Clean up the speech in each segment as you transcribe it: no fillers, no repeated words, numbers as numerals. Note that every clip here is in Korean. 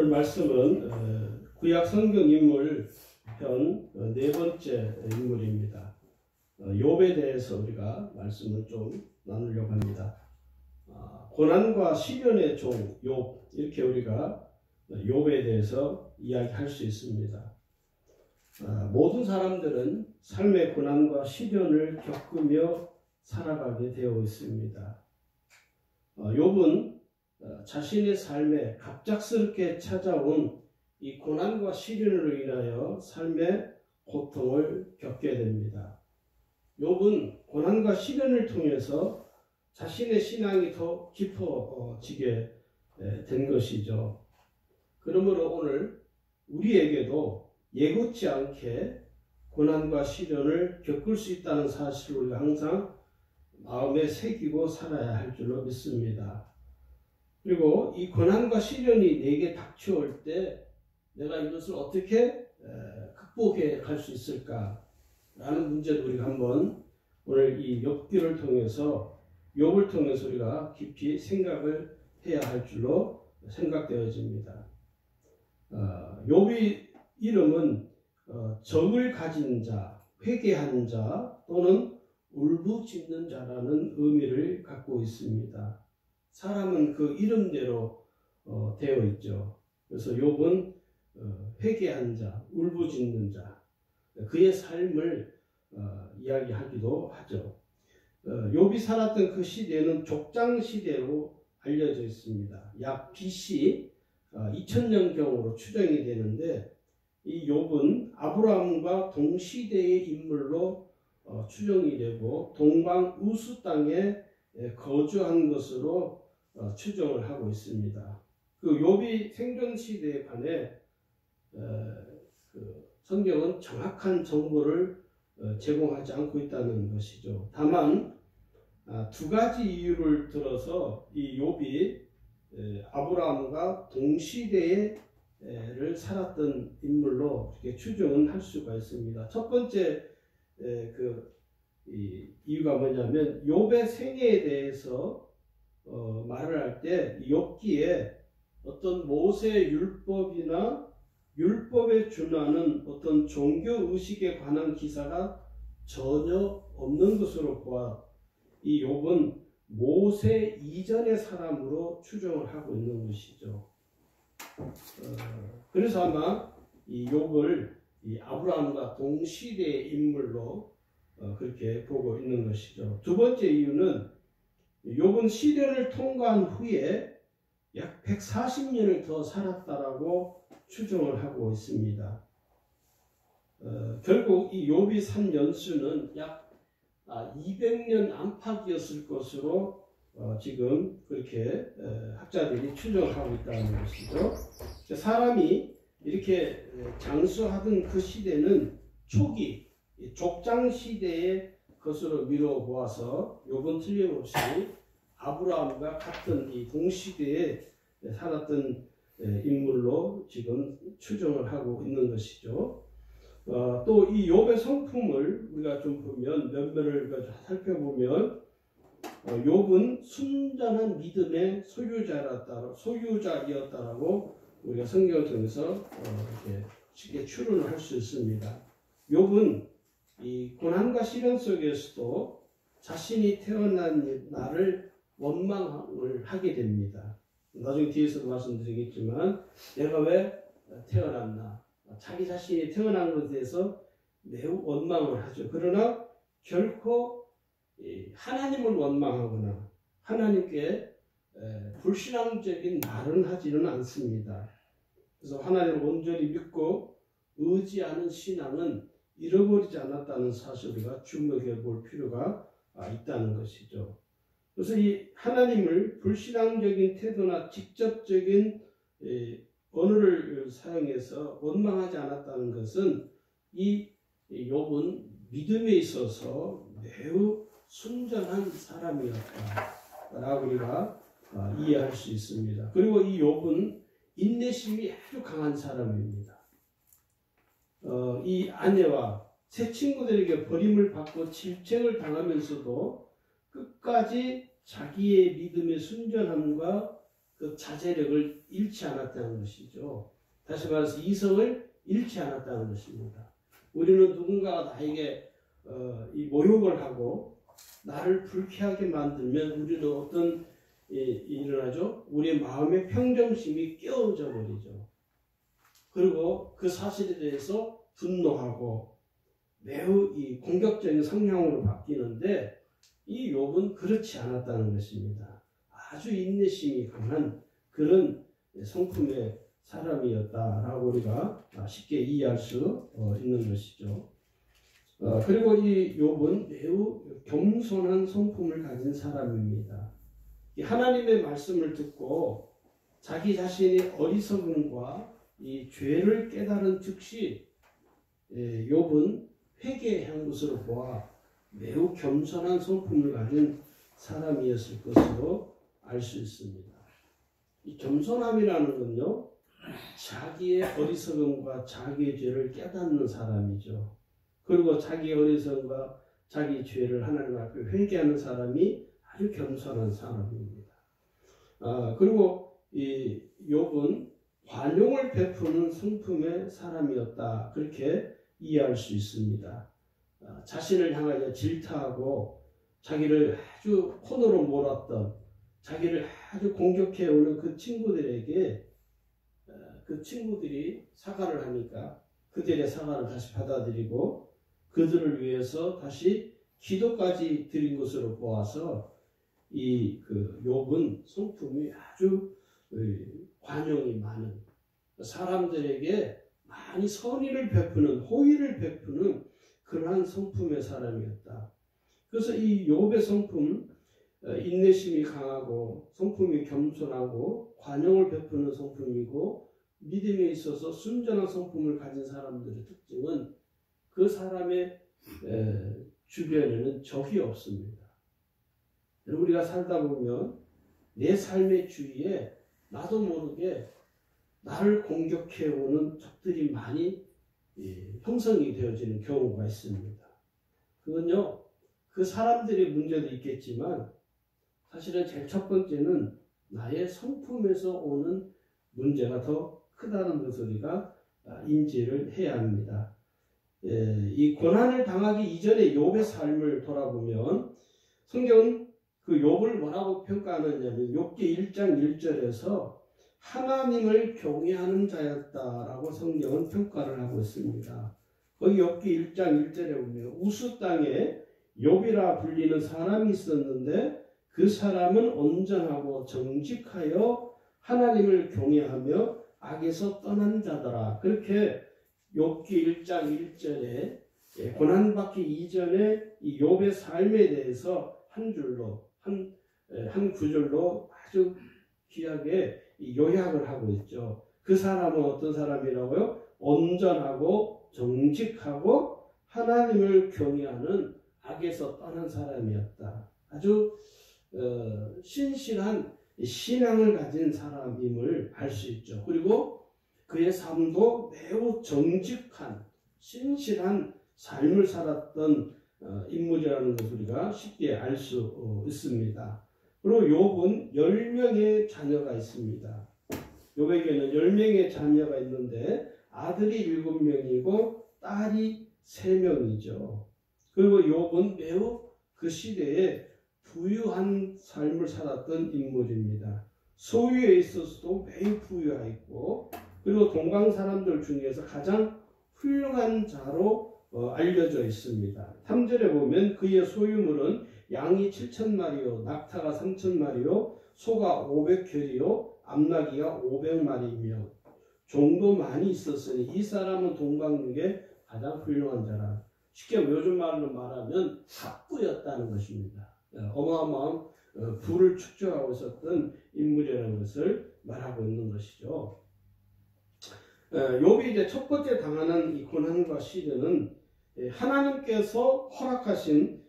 오늘 말씀은 구약 성경 인물 편 네 번째 인물입니다. 욥에 대해서 우리가 말씀을 좀 나누려고 합니다. 고난과 시련의 종 욥, 이렇게 우리가 욥에 대해서 이야기할 수 있습니다. 모든 사람들은 삶의 고난과 시련을 겪으며 살아가게 되어 있습니다. 욥은 자신의 삶에 갑작스럽게 찾아온 이 고난과 시련으로 인하여 삶의 고통을 겪게 됩니다. 욥은 고난과 시련을 통해서 자신의 신앙이 더 깊어지게 된 것이죠. 그러므로 오늘 우리에게도 예고치 않게 고난과 시련을 겪을 수 있다는 사실을 우리가 항상 마음에 새기고 살아야 할 줄로 믿습니다. 그리고 이 고난과 시련이 내게 닥쳐올 때 내가 이것을 어떻게 극복해 갈 수 있을까 라는 문제도 우리가 한번 오늘 이 욥기를 통해서 욥을 통해서 우리가 깊이 생각을 해야 할 줄로 생각되어집니다. 욥의 이름은 정을 가진 자, 회개한 자 또는 울부짖는 자라는 의미를 갖고 있습니다. 사람은 그 이름대로 되어 있죠. 그래서 욥은 회개한 자, 울부짖는 자, 그의 삶을 이야기하기도 하죠. 욥이 살았던 그 시대는 족장 시대로 알려져 있습니다. 약 BC 2000년경으로 추정이 되는데 이 욥은 아브라함과 동시대의 인물로 추정이 되고 동방 우수 땅에 거주한 것으로 추정을 하고 있습니다. 그 욥이 생존 시대에 관해 성경은 정확한 정보를 제공하지 않고 있다는 것이죠. 다만 두 가지 이유를 들어서 이 욥이 아브라함과 동시대를 살았던 인물로 이렇게 추정은 할 수가 있습니다. 첫 번째 이유가 뭐냐면 욥의 생애에 대해서 말을 할 때 욥기에 어떤 모세 율법이나 율법에 준하는 어떤 종교 의식에 관한 기사가 전혀 없는 것으로 보아 이 욥은 모세 이전의 사람으로 추정을 하고 있는 것이죠. 그래서 아마 이 욥을 이 아브라함과 동시대의 인물로 그렇게 보고 있는 것이죠. 두 번째 이유는 욥은 시련을 통과한 후에 약 140년을 더 살았다라고 추정을 하고 있습니다. 결국 이 욥이 산 연수는 약 200년 안팎이었을 것으로 지금 그렇게 학자들이 추정하고 있다는 것이죠. 사람이 이렇게 장수하던 그 시대는 초기 족장 시대의 것으로 미뤄 보아서 욥은 틀림없이 아브라함과 같은 이 동시대에 살았던 인물로 지금 추정을 하고 있는 것이죠. 또 이 욥의 성품을 우리가 좀 보면 면면을 살펴보면 욥은 순전한 믿음의 소유자이었다라고 우리가 성경을 통해서 이렇게 쉽게 추론을 할 수 있습니다. 욥은 이 고난과 시련 속에서도 자신이 태어난 날을 원망을 하게 됩니다. 나중에 뒤에서도 말씀드리겠지만 내가 왜 태어났나, 자기 자신이 태어난 것에 대해서 매우 원망을 하죠. 그러나 결코 하나님을 원망하거나 하나님께 불신앙적인 말은 하지는 않습니다. 그래서 하나님을 온전히 믿고 의지하는 신앙은 잃어버리지 않았다는 사실을 우리가 주목해 볼 필요가 있다는 것이죠. 그래서 이 하나님을 불신앙적인 태도나 직접적인 언어를 사용해서 원망하지 않았다는 것은 이 욥은 믿음에 있어서 매우 순전한 사람이었다라고 우리가 이해할 수 있습니다. 그리고 이 욥은 인내심이 아주 강한 사람입니다. 이 아내와 세 친구들에게 버림을 받고 질책을 당하면서도 끝까지 자기의 믿음의 순전함과 그 자제력을 잃지 않았다는 것이죠. 다시 말해서 이성을 잃지 않았다는 것입니다. 우리는 누군가가 나에게 이 모욕을 하고 나를 불쾌하게 만들면 우리는 어떤 일어나죠? 우리의 마음의 평정심이 깨어져 버리죠. 그리고 그 사실에 대해서 분노하고 매우 이 공격적인 성향으로 바뀌는데 이 욥은 그렇지 않았다는 것입니다. 아주 인내심이 강한 그런 성품의 사람이었다라고 우리가 쉽게 이해할 수 있는 것이죠. 그리고 이 욥은 매우 겸손한 성품을 가진 사람입니다. 하나님의 말씀을 듣고 자기 자신의 어리석음과 이 죄를 깨달은 즉시 욥은 회개한 것으로 보아 매우 겸손한 성품을 가진 사람이었을 것으로 알 수 있습니다. 이 겸손함이라는 건요, 자기의 어리석음과 자기의 죄를 깨닫는 사람이죠. 그리고 자기의 어리석음과 자기 죄를 하나님 앞에 회개하는 사람이 아주 겸손한 사람입니다. 그리고 이 욥은 관용을 베푸는 성품의 사람이었다. 그렇게 이해할 수 있습니다. 자신을 향하여 질타하고 자기를 아주 코너로 몰았던, 자기를 아주 공격해오는 그 친구들에게 그 친구들이 사과를 하니까 그들의 사과를 다시 받아들이고 그들을 위해서 다시 기도까지 드린 것으로 보아서 이 욥은 성품이 아주 관용이 많은, 사람들에게 많이 선의를 베푸는, 호의를 베푸는 그러한 성품의 사람이었다. 그래서 이 욥의 성품, 인내심이 강하고 성품이 겸손하고 관용을 베푸는 성품이고 믿음에 있어서 순전한 성품을 가진 사람들의 특징은 그 사람의 주변에는 적이 없습니다. 우리가 살다 보면 내 삶의 주위에 나도 모르게 나를 공격해오는 적들이 많이 형성이 되어지는 경우가 있습니다. 그건요, 그 사람들의 문제도 있겠지만 사실은 제일 첫 번째는 나의 성품에서 오는 문제가 더 크다는 것을 우리가 인지를 해야 합니다. 이 고난을 당하기 이전의 욥의 삶을 돌아보면 성경은 그 욥을 뭐라고 평가하느냐면 욥기 1장 1절에서 하나님을 경외하는 자였다라고 성경은 평가를 하고 있습니다. 거기 욥기 1장 1절에 보면 우스 땅에 욥이라 불리는 사람이 있었는데 그 사람은 온전하고 정직하여 하나님을 경외하며 악에서 떠난 자더라. 그렇게 욥기 1장 1절에 고난받기 이전에 이 욥의 삶에 대해서 한 줄로 한 구절로 아주 귀하게 요약을 하고 있죠. 그 사람은 어떤 사람이라고요? 온전하고 정직하고 하나님을 경외하는 악에서 떠난 사람이었다. 아주 신실한 신앙을 가진 사람임을 알 수 있죠. 그리고 그의 삶도 매우 정직한 신실한 삶을 살았던 인물이라는 것을 우리가 쉽게 알 수 있습니다. 그리고 욥은 10명의 자녀가 있습니다. 욥에게는 10명의 자녀가 있는데 아들이 7명이고 딸이 3명이죠. 그리고 욥은 매우 그 시대에 부유한 삶을 살았던 인물입니다. 소유에 있어서도 매우 부유하였고 그리고 동방 사람들 중에서 가장 훌륭한 자로 알려져 있습니다. 3절에 보면 그의 소유물은 양이 7,000마리요 낙타가 3,000마리요 소가 500혈이요 암나귀가 500마리이며 종도 많이 있었으니 이 사람은 동방육의 가장 훌륭한 자라. 쉽게 요즘 말로 말하면 갑부였다는 것입니다. 어마어마한 부를 축적하고 있었던 인물이라는 것을 말하고 있는 것이죠. 욥이 이제 첫 번째 당하는 이 고난과 시련은 하나님께서 허락하신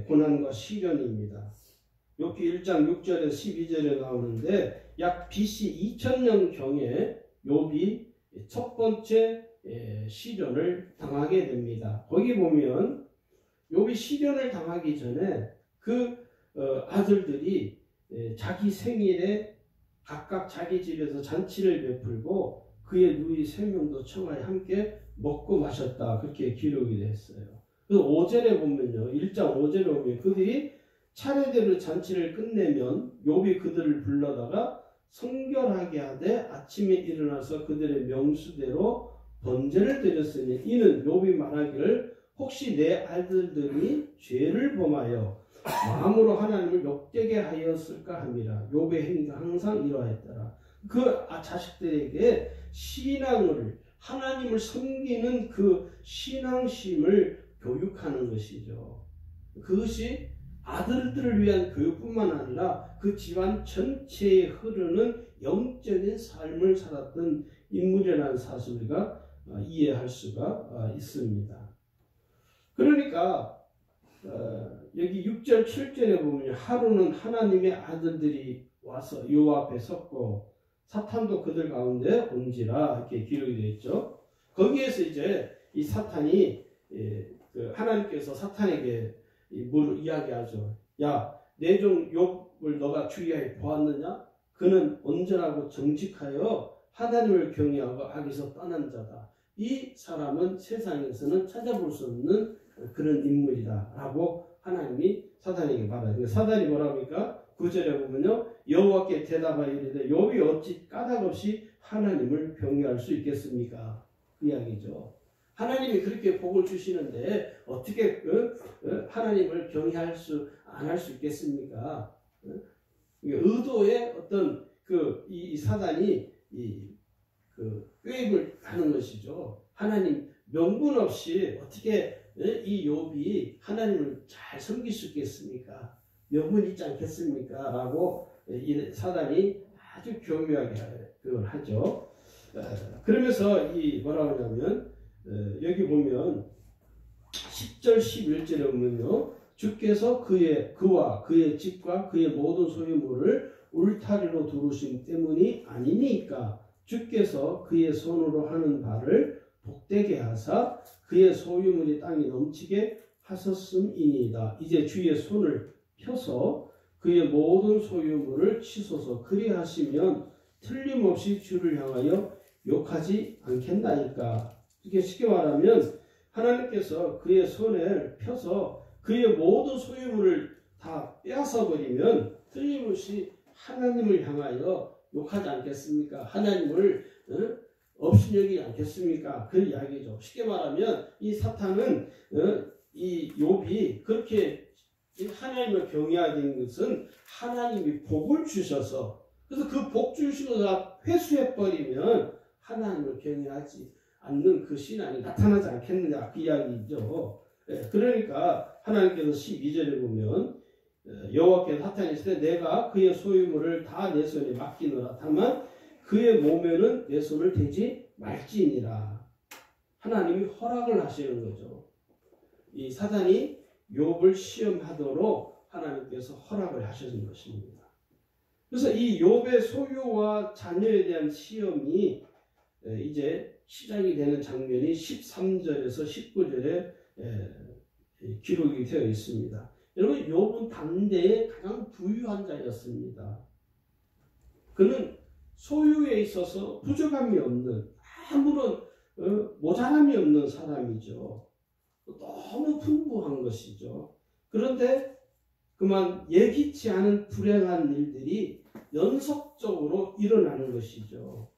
고난과 시련입니다. 욥기 1장 6절에서 12절에 나오는데 약 BC 2000년경에 욥이 첫 번째 시련을 당하게 됩니다. 거기 보면 욥이 시련을 당하기 전에 그 아들들이 자기 생일에 각각 자기 집에서 잔치를 베풀고 그의 누이 3명도 청하에 함께 먹고 마셨다. 그렇게 기록이 됐어요. 그 5절에 보면요. 1장 5절에 보면 그들이 차례대로 잔치를 끝내면 욥이 그들을 불러다가 성결하게 하되 아침에 일어나서 그들의 명수대로 번제를 드렸으니 이는 욥이 말하기를 혹시 내 아들들이 죄를 범하여 마음으로 하나님을 욕되게 하였을까 함이라. 욥의 행위가 항상 이러하였더라. 그 자식들에게 신앙을 하나님을 섬기는 그 신앙심을 교육하는 것이죠. 그것이 아들들을 위한 교육뿐만 아니라 그 집안 전체에 흐르는 영적인 삶을 살았던 인물이라는 사실을 우리가 이해할 수가 있습니다. 그러니까 여기 6절 7절에 보면 하루는 하나님의 아들들이 와서 여호와 앞에 섰고 사탄도 그들 가운데 온지라 이렇게 기록이 되어 있죠. 거기에서 이제 이 사탄이 하나님께서 사탄에게 이야기하죠. 야, 내 종 욥을 너가 주의하여 보았느냐? 그는 온전하고 정직하여 하나님을 경외하고 악에서 떠난 자다. 이 사람은 세상에서는 찾아볼 수 없는 그런 인물이다 라고 하나님이 사탄에게 말하죠. 사탄이 뭐라고 합니까? 9절에 보면요. 여호와께 대답하여 이르되 욥이 어찌 까닭없이 하나님을 경외할 수 있겠습니까? 그 이야기죠. 하나님이 그렇게 복을 주시는데 어떻게 하나님을 경외할 수 안 할 수 있겠습니까? 의도의 어떤 이 사단이 꾀입을 하는 것이죠. 하나님 명분 없이 어떻게 이 욥이 하나님을 잘 섬길 수 있겠습니까? 명분 있지 않겠습니까? 라고 이 사단이 아주 교묘하게 그걸 하죠. 그러면서 뭐라고 하냐면 여기 보면 10절 11절에 보면요. 주께서 그와 그의 집과 그의 모든 소유물을 울타리로 두르심 때문이 아니니까 주께서 그의 손으로 하는 바를 복되게 하사 그의 소유물이 땅에 넘치게 하셨음이니이다. 이제 주의 손을 펴서 그의 모든 소유물을 치소서. 그리하시면 틀림없이 주를 향하여 욕하지 않겠나이까. 이게 쉽게 말하면 하나님께서 그의 손을 펴서 그의 모든 소유물을 다 빼앗아 버리면 틀림없이 하나님을 향하여 욕하지 않겠습니까? 하나님을 없이 여기지 않겠습니까? 그 이야기죠. 쉽게 말하면 이 사탄은 이 욥이 그렇게 하나님을 경외하게 된 것은 하나님이 복을 주셔서 그래서 그 복 주시고가 회수해버리면 하나님을 경외하지 않는 그 신앙이 나타나지 않겠느냐 그 이야기죠. 그러니까 하나님께서 12절에 보면 여호와께서 사탄이 있을 때 내가 그의 소유물을 다 내 손에 맡기노라. 다만 그의 몸에는 내 손을 대지 말지니라. 하나님이 허락을 하시는 거죠. 이 사탄이 욥을 시험하도록 하나님께서 허락을 하시는 것입니다. 그래서 이 욥의 소유와 자녀에 대한 시험이 이제 시작이 되는 장면이 13절에서 19절에 기록이 되어 있습니다. 여러분, 욥은 당대의 가장 부유한 자였습니다. 그는 소유에 있어서 부족함이 없는 아무런 모자람이 없는 사람이죠. 너무 풍부한 것이죠. 그런데 그만 예기치 않은 불행한 일들이 연속적으로 일어나는 것이죠.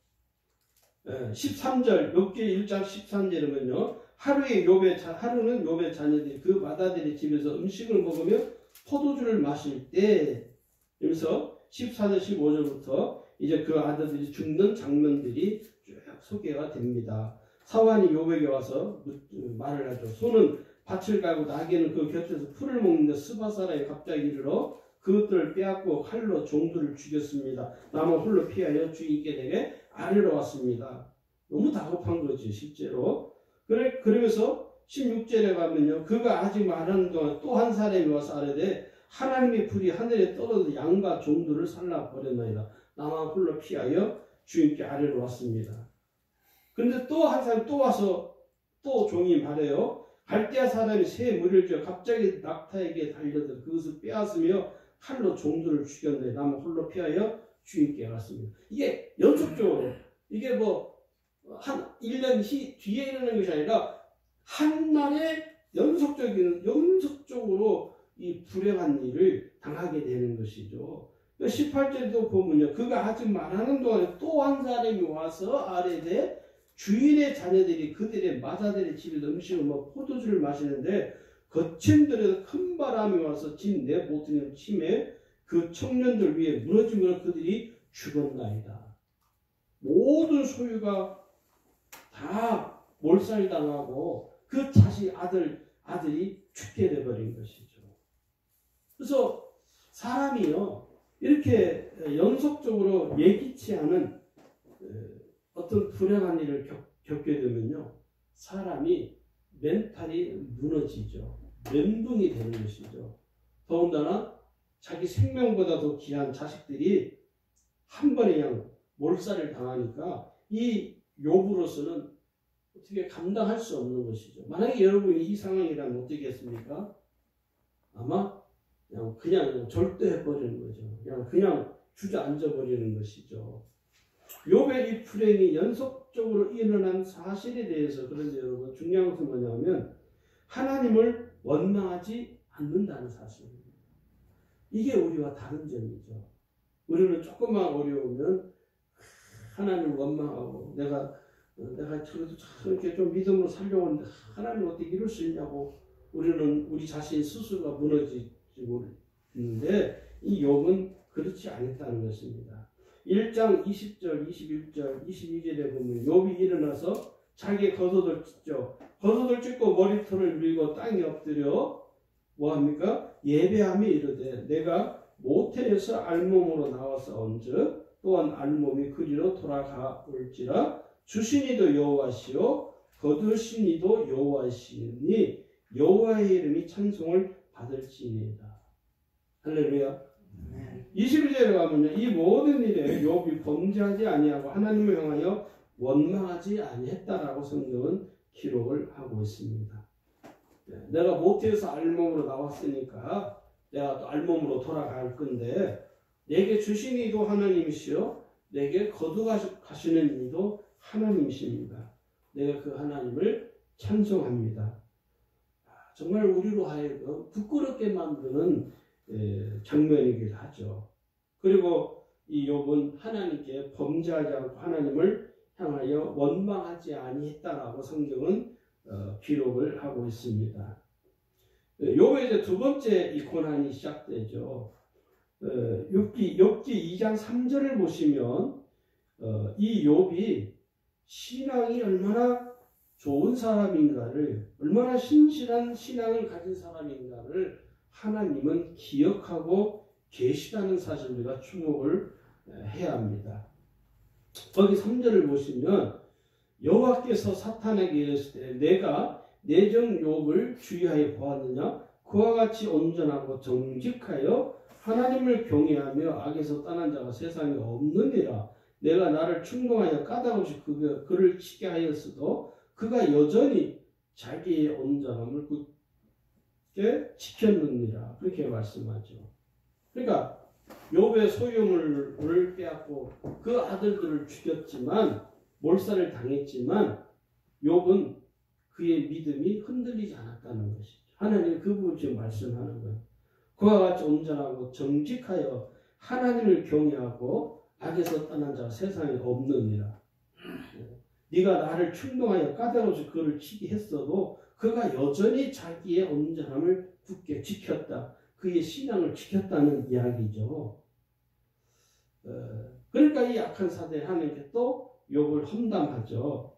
13절, 욥기 1장 13절이면요. 하루는 욥의 자녀들이 그 맏아들의 집에서 음식을 먹으며 포도주를 마실 때, 여기서 14절 15절부터 이제 그 아들들이 죽는 장면들이 쭉 소개가 됩니다. 사환이 욥에게 와서 말을 하죠. 소는 밭을 가고 나귀는 그 곁에서 풀을 먹는데 스바 사람이 갑자기 이르러 그것들을 빼앗고 칼로 종들을 죽였습니다. 나만 홀로 피하여 주인께 내게 아뢰러 왔습니다. 너무 다급한 거지 실제로. 그러면서 16절에 가면요. 그가 아직 말하는 동안 또 한 사람이 와서 아뢰되 하나님의 불이 하늘에 떨어져 양과 종들을 살라버렸나이다. 나만 홀로 피하여 주인께 아뢰러 왔습니다. 그런데 또 한 사람이 또 와서 또 종이 말해요. 갈대아 사람이 새 무리를 쥐어 갑자기 낙타에게 달려들어 그것을 빼앗으며 칼로 종들을 죽였네. 나만 홀로 피하여 주인께 갔습니다. 이게 연속적으로 이게 뭐 한 1년 뒤에 일어나는 것이 아니라 한날에 연속적으로 이 불행한 일을 당하게 되는 것이죠. 18절도 보면요. 그가 아직 말하는 동안에 또 한 사람이 와서 아뢰되 주인의 자녀들이 그들의 마다들의 집에 음식을 먹고 포도주를 마시는데 거친들에서 큰 바람이 와서 진 내 모퉁이를 치매 그 청년들 위에 무너지면 그들이 죽었나이다. 모든 소유가 다 몰살당하고 그 자식 아들이 죽게 돼버린 것이죠. 그래서 사람이요 이렇게 연속적으로 예기치 않은 어떤 불행한 일을 겪게 되면요 사람이 멘탈이 무너지죠. 멘붕이 되는 것이죠. 더군다나 자기 생명보다 더 귀한 자식들이 한 번에 그냥 몰살을 당하니까 이 욥으로서는 어떻게 감당할 수 없는 것이죠. 만약에 여러분이 이 상황이라면 어떻겠습니까? 아마 그냥 절도해버리는 거죠. 그냥 주저앉아버리는 것이죠. 욥의 이 불행이 연속적으로 일어난 사실에 대해서 그런데 여러분 중요한 것은 뭐냐면 하나님을 원망하지 않는다는 사실입니다. 이게 우리와 다른 점이죠. 우리는 조금만 어려우면 하나님을 원망하고 내가 저렇게 좀 믿음으로 살려고 하는데 하나님 어떻게 이럴 수 있냐고 우리는 우리 자신 스스로가 무너지고 있는데 이 욥은 그렇지 않았다는 것입니다. 1장 20절, 21절, 22절에 보면 욥이 일어나서 자기의 겉옷을 찢죠. 겉옷을 찢고 머리털을 밀고 땅에 엎드려 뭐합니까? 예배하며 이르되 내가 모태에서 알몸으로 나와서 언즉 또한 알몸이 그리로 돌아가 올지라 주시니도 여호와시요 거두시니도 여호와시니 여호와의 이름이 찬송을 받을지니이다. 할렐루야. 21절에 가면요. 이 모든 일에 욥이 범죄하지 아니하고 하나님을 향하여 원망하지 아니했다라고 성경은 기록을 하고 있습니다. 내가 모태에서 알몸으로 나왔으니까 내가 또 알몸으로 돌아갈 건데 내게 주신 이도 하나님이시요 내게 거두가시는 이도 하나님이십니다. 내가 그 하나님을 찬송합니다. 정말 우리로 하여금 부끄럽게 만드는 장면이기도 하죠. 그리고 이 욥은 하나님께 범죄하지 않고 하나님을 향하여 원망하지 아니했다라고 성경은 기록을 하고 있습니다. 욥의 이제 두 번째 이 고난이 시작되죠. 욥기 2장 3절을 보시면 이 욥이 신앙이 얼마나 좋은 사람인가를 얼마나 신실한 신앙을 가진 사람인가를 하나님은 기억하고 계시다는 사실 우리가 주목을 해야 합니다. 거기 3절을 보시면 여호와께서 사탄에게 이르시되 내가 내 종 욥을 주의하여 보았느냐 그와 같이 온전하고 정직하여 하나님을 경외하며 악에서 떠난 자가 세상에 없느니라. 내가 나를 충동하여 까닭없이 그를 치게 하였어도 그가 여전히 자기의 온전함을 굳게 지켰느니라. 그렇게 말씀하죠. 그러니까 욥의 소유물을 빼앗고 그 아들들을 죽였지만 몰살을 당했지만 욥은 그의 믿음이 흔들리지 않았다는 것이죠. 하나님이 그 부분을 지금 말씀하는 거예요. 그와 같이 온전하고 정직하여 하나님을 경외하고 악에서 떠난 자가 세상에 없느니라. 네가 나를 충동하여 까닭없이 그를 치게 했어도 그가 여전히 자기의 온전함을 굳게 지켰다. 그의 신앙을 지켰다는 이야기죠. 그러니까 이 악한 사대에 하나님께 또 욥을 험담하죠.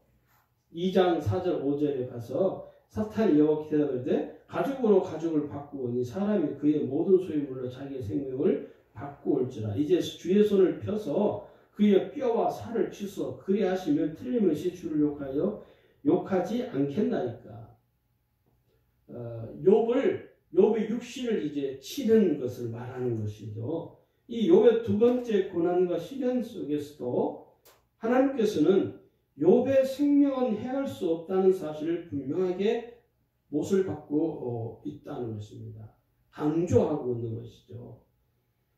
2장 4절 5절에 가서 사탄이 여호와께 대답하되 가죽으로 가죽을 바꾸오니 사람이 그의 모든 소유물로 자기의 생명을 바꾸올지라. 이제 주의 손을 펴서 그의 뼈와 살을 치소 그리하시면 틀림없이 주를 욕하지 않겠나이까. 욥의 육신을 이제 치는 것을 말하는 것이죠. 이 욥의 두 번째 고난과 시련 속에서도 하나님께서는 욥의 생명은 해할 수 없다는 사실을 분명하게 못을 받고 있다는 것입니다. 강조하고 있는 것이죠.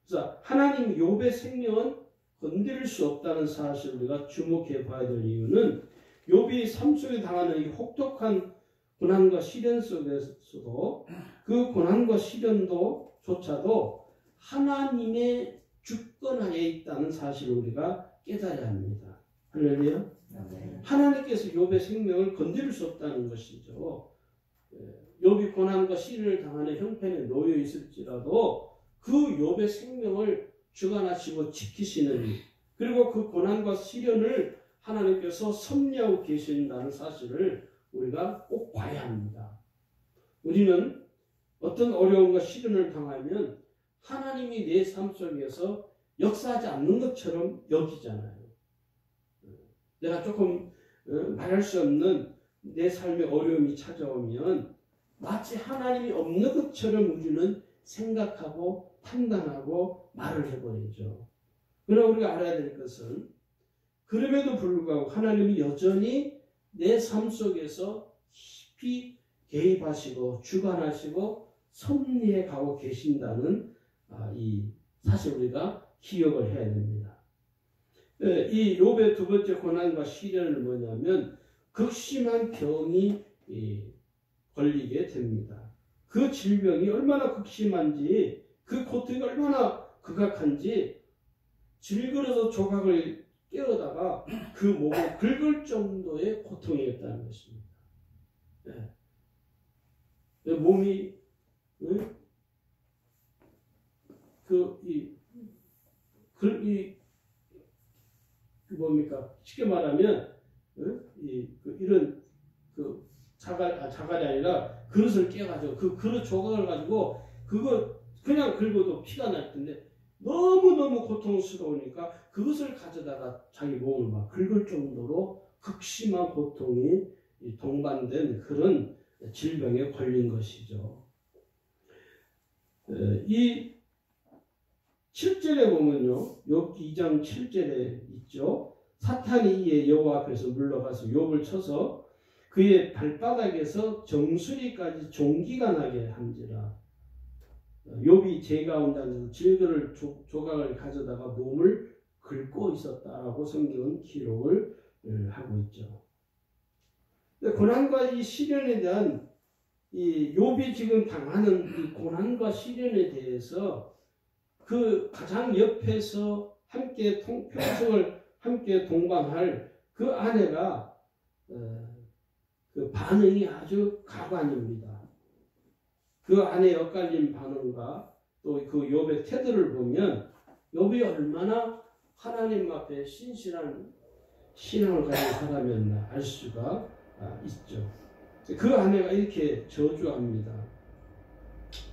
그래서 하나님 욥의 생명은 건드릴 수 없다는 사실을 우리가 주목해 봐야 될 이유는 욥이 삶 속에 당하는 이 혹독한 고난과 시련 속에서도 그 고난과 시련조차도 하나님의 주권하에 있다는 사실을 우리가 깨달아야 합니다. 할렐루야. 하나님께서 욥의 생명을 건드릴 수 없다는 것이죠. 욥이 고난과 시련을 당하는 형편에 놓여 있을지라도 그 욥의 생명을 주관하시고 지키시는 일, 그리고 그 고난과 시련을 하나님께서 섭리하고 계신다는 사실을 우리가 꼭 봐야 합니다. 우리는 어떤 어려움과 시련을 당하면 하나님이 내 삶 속에서 역사하지 않는 것처럼 여기잖아요. 내가 조금 말할 수 없는 내 삶의 어려움이 찾아오면 마치 하나님이 없는 것처럼 우리는 생각하고 판단하고 말을 해버리죠. 그러나 우리가 알아야 될 것은 그럼에도 불구하고 하나님이 여전히 내 삶 속에서 깊이 개입하시고 주관하시고 섭리해 가고 계신다는 이 사실 우리가 기억을 해야 됩니다. 이 욥의 두 번째 고난과 시련은 뭐냐면 극심한 병이 걸리게 됩니다. 그 질병이 얼마나 극심한지, 그 고통이 얼마나 극악한지 질그러서 조각을 깨어다가 그 목을 긁을 정도의 고통이었다는 것입니다. 몸이 뭡니까? 쉽게 말하면 이런 자갈이 아니라 그릇을 깨가지고 그 그릇 조각을 가지고 그거 그냥 긁어도 피가 날 텐데 너무너무 고통스러우니까 그것을 가져다가 자기 몸을 막 긁을 정도로 극심한 고통이 동반된 그런 질병에 걸린 것이죠. 이 7절에 보면요, 욥기 2장 7절에 있죠. 사탄이 이에 여호와 앞에서 물러가서 욥을 쳐서 그의 발바닥에서 정수리까지 종기가 나게 한지라. 욥이 제 가운데 앉아서 질그를 조각을 가져다가 몸을 긁고 있었다라고 성경은 기록을 하고 있죠. 고난과 이 시련에 대한 이 욥이 지금 당하는 이 고난과 시련에 대해서 그 가장 옆에서 함께 평생을 함께 동반할 그 아내가 그 반응이 아주 가관입니다. 그 아내의 엇갈린 반응과 또 그 욥의 태도를 보면 욥이 얼마나 하나님 앞에 신실한 신앙을 가진 사람이었나 알 수가 있죠. 그 아내가 이렇게 저주합니다.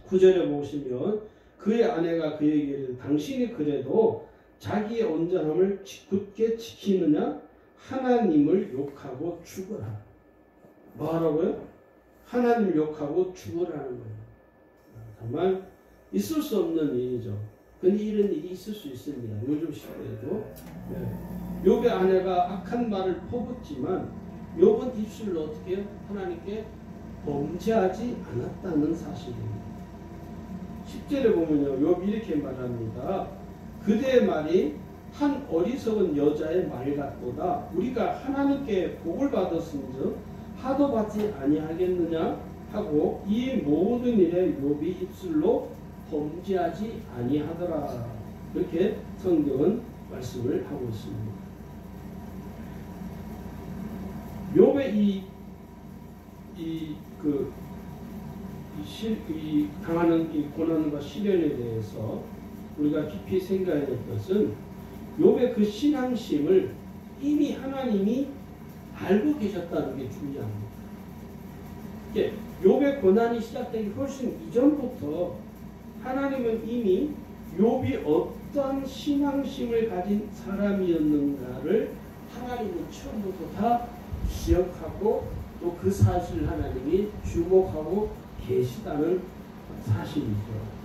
9절에 보시면 그의 아내가 그에게 이르되 당신이 그래도 자기의 온전함을 굳게 지키느냐? 하나님을 욕하고 죽으라. 뭐하라고요? 하나님을 욕하고 죽으라는 거예요. 정말 있을 수 없는 일이죠. 근데 이런 일이 있을 수 있습니다. 요즘 시대에도. 욥의 아내가 악한 말을 퍼붓지만 욥은 입술로 어떻게 해요? 하나님께 범죄하지 않았다는 사실입니다. 10절에 보면요, 욥이 이렇게 말합니다. 그대의 말이 한 어리석은 여자의 말 같도다. 우리가 하나님께 복을 받았은즉 하도 받지 아니하겠느냐 하고 이 모든 일에 욥이 입술로 범죄하지 아니하더라. 이렇게 성경은 말씀을 하고 있습니다. 욥의 당하는 이 고난과 시련에 대해서 우리가 깊이 생각해야 될 것은 욥의 그 신앙심을 이미 하나님이 알고 계셨다는 게 중요합니다. 욥의 고난이 시작되기 훨씬 이전부터 하나님은 이미 욥이 어떤 신앙심을 가진 사람이었는가를 하나님은 처음부터 다 기억하고 또 그 사실을 하나님이 주목하고 계시다는 사실이죠.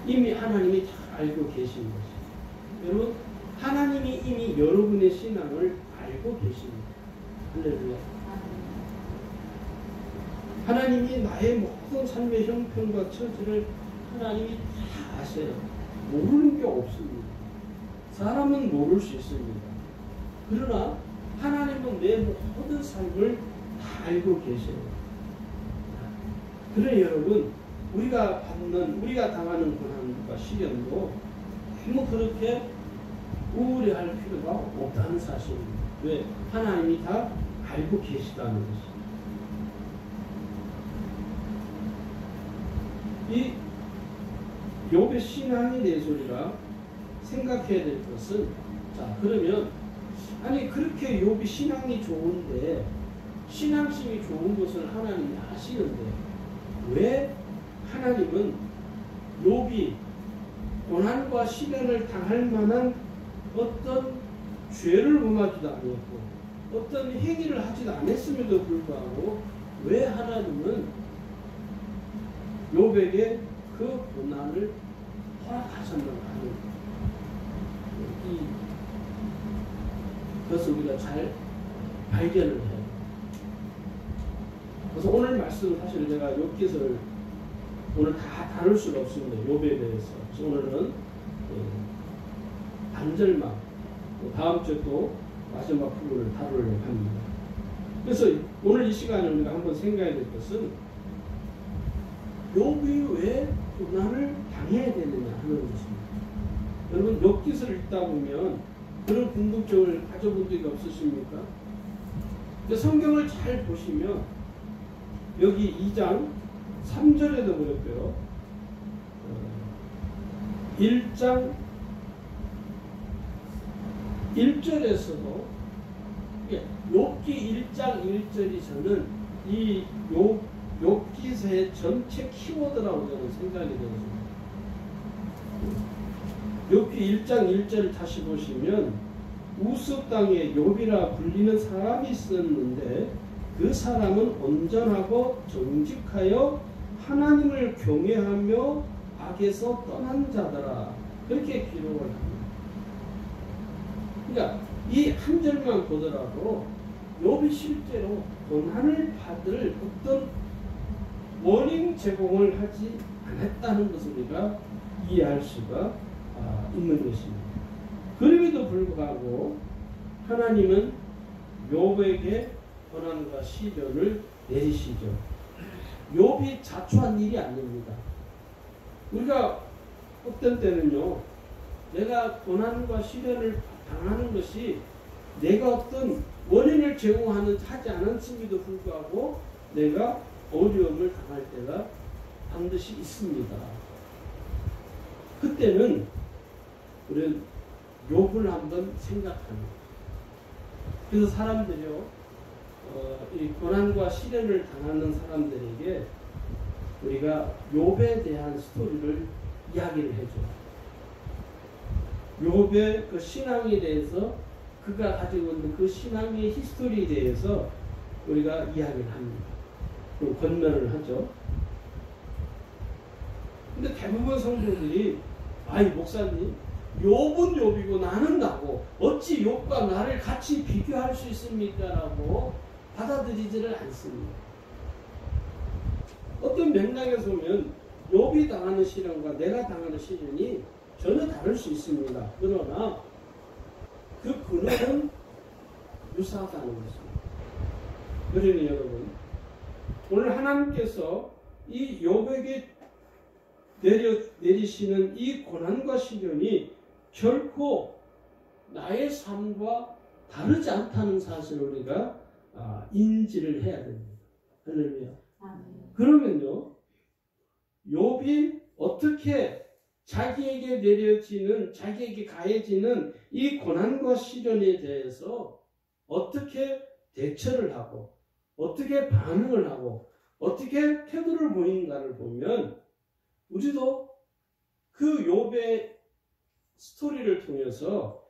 이미 하나님이 잘 알고 계신 것이죠. 여러분, 하나님이 이미 여러분의 신앙을 알고 계십니다. 할렐루야. 하나님이 나의 모든 삶의 형편과 처지를 하나님이 다 아세요. 모르는 게 없습니다. 사람은 모를 수 있습니다. 그러나 하나님은 내 모든 삶을 다 알고 계세요. 그래 여러분, 우리가 당하는 고난과 시련도 너무 그렇게 우려할 필요가 없다는 사실입니다. 왜? 하나님이 다 알고 계시다는 것입니다. 이 욥의 신앙에 대해서 우리가 생각해야 될 것은, 자 그러면 아니 그렇게 욥이 신앙이 좋은데, 신앙심이 좋은 것을 하나님이 아시는데 왜 하나님은 욥이 고난과 시련을 당할 만한 어떤 죄를 범하지도 않았고 어떤 행위를 하지도 않았음에도 불구하고 왜 하나님은 욥에게 그 고난을 허락하셨는가 하는 그것을 우리가 잘 발견을 해요. 그래서 오늘 말씀 사실 제가 욥기서를 오늘 다 다룰 수가 없습니다. 욥에 대해서. 그래서 오늘은 반절만, 다음 주에 또 마지막 부분을 다루려고 합니다. 그래서 오늘 이 시간에 우리가 한번 생각해야 될 것은 욥이 왜 고난을 당해야 되느냐 하는 것입니다. 여러분 욥기서를 읽다 보면 그런 궁금증을 가져본 적이 없으십니까? 성경을 잘 보시면 여기 2장 3절에도 그랬고요. 1장 1절에서도 욥기 1장 1절이 저는 이 욥기서의 전체 키워드라고 저는 생각이 되었습니다. 욥기 1장 1절을 다시 보시면 우스 땅에 욥이라 불리는 사람이 있었는데 그 사람은 온전하고 정직하여 하나님을 경외하며 악에서 떠난 자더라. 그렇게 기록을 합니다. 그러니까 이 한 절만 보더라도 욥이 실제로 고난을 받을 어떤 원인 제공을 하지 않았다는 것을 우리가 이해할 수가 있는 것입니다. 그럼에도 불구하고 하나님은 욥에게 고난과 시련을 내리시죠. 욥이 자초한 일이 아닙니다. 우리가 어떤 때는요, 내가 고난과 시련을 당하는 것이 내가 어떤 원인을 제공하지 않았음에도 불구하고 내가 어려움을 당할 때가 반드시 있습니다. 그때는 우리는 욥을 한번 생각합니다. 그래서 사람들이요, 이 고난과 시련을 당하는 사람들에게 우리가 욥에 대한 스토리를 이야기를 해줘요. 욥의 그 신앙에 대해서, 그가 가지고 있는 그 신앙의 히스토리에 대해서 우리가 이야기를 합니다. 그리고 권면을 하죠. 근데 대부분 성도들이, 아이 목사님, 욥은 욥이고 나는 나고 어찌 욥과 나를 같이 비교할 수 있습니까? 라고 받아들이지를 않습니다. 어떤 맥락에서 보면 욥이 당하는 시련과 내가 당하는 시련이 전혀 다를 수 있습니다. 그러나 그 근원은 유사하다는 것입니다. 그러니 여러분, 오늘 하나님께서 이 욥에게 내리시는 이 고난과 시련이 결코 나의 삶과 다르지 않다는 사실을 우리가 인지를 해야 됩니다. 할렐루야. 그러면요, 욥이 어떻게 자기에게 가해지는 이 고난과 시련에 대해서 어떻게 대처를 하고 어떻게 반응을 하고 어떻게 태도를 보이는가를 보면 우리도 그 욥의 스토리를 통해서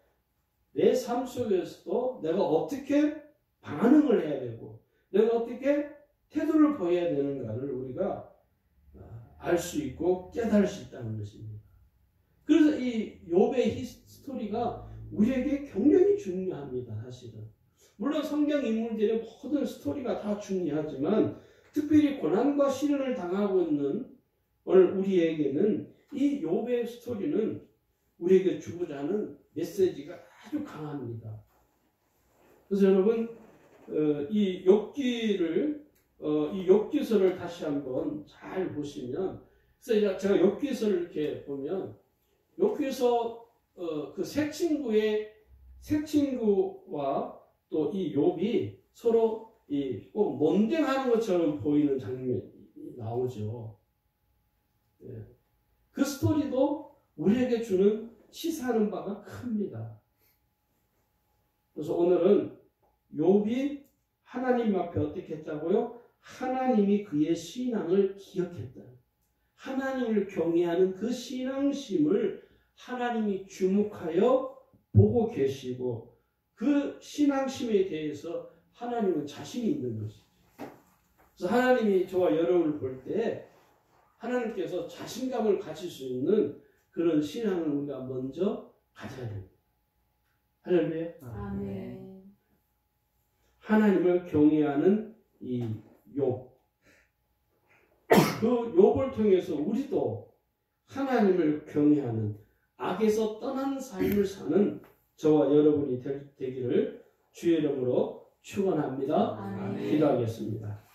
내 삶 속에서도 내가 어떻게 반응을 해야 되고 내가 어떻게 태도를 보여야 되는가를 우리가 알 수 있고 깨달을 수 있다는 것입니다. 그래서 이 욥의 스토리가 우리에게 굉장히 중요합니다. 사실은. 물론 성경 인물들의 모든 스토리가 다 중요하지만 특별히 고난과 시련을 당하고 있는 오늘 우리에게는 이 욥의 스토리는 우리에게 주고자 하는 메시지가 아주 강합니다. 그래서 여러분 이 욥기를 이 욥기서를 다시 한번 잘 보시면, 그래서 제가 욥기서를 이렇게 보면 욥기서 그 새 친구와 또 이 욥이 서로 꼭 논쟁하는 것처럼 보이는 장면이 나오죠. 예. 그 스토리도 우리에게 주는 시사하는 바가 큽니다. 그래서 오늘은 욥이 하나님 앞에 어떻게 했다고요? 하나님이 그의 신앙을 기억했다. 하나님을 경외하는 그 신앙심을 하나님이 주목하여 보고 계시고, 그 신앙심에 대해서 하나님은 자신이 있는 것이죠. 그래서 하나님이 저와 여러분을 볼 때 하나님께서 자신감을 가질 수 있는 그런 신앙을 우리가 먼저 가져야 됩니다. 할렐루야. 아멘. 하나님을 경외하는 이 욥. 그 욥을 통해서 우리도 하나님을 경외하는, 악에서 떠난 삶을 사는 저와 여러분이 되기를 주의 이름으로 축원합니다. 아멘. 기도하겠습니다.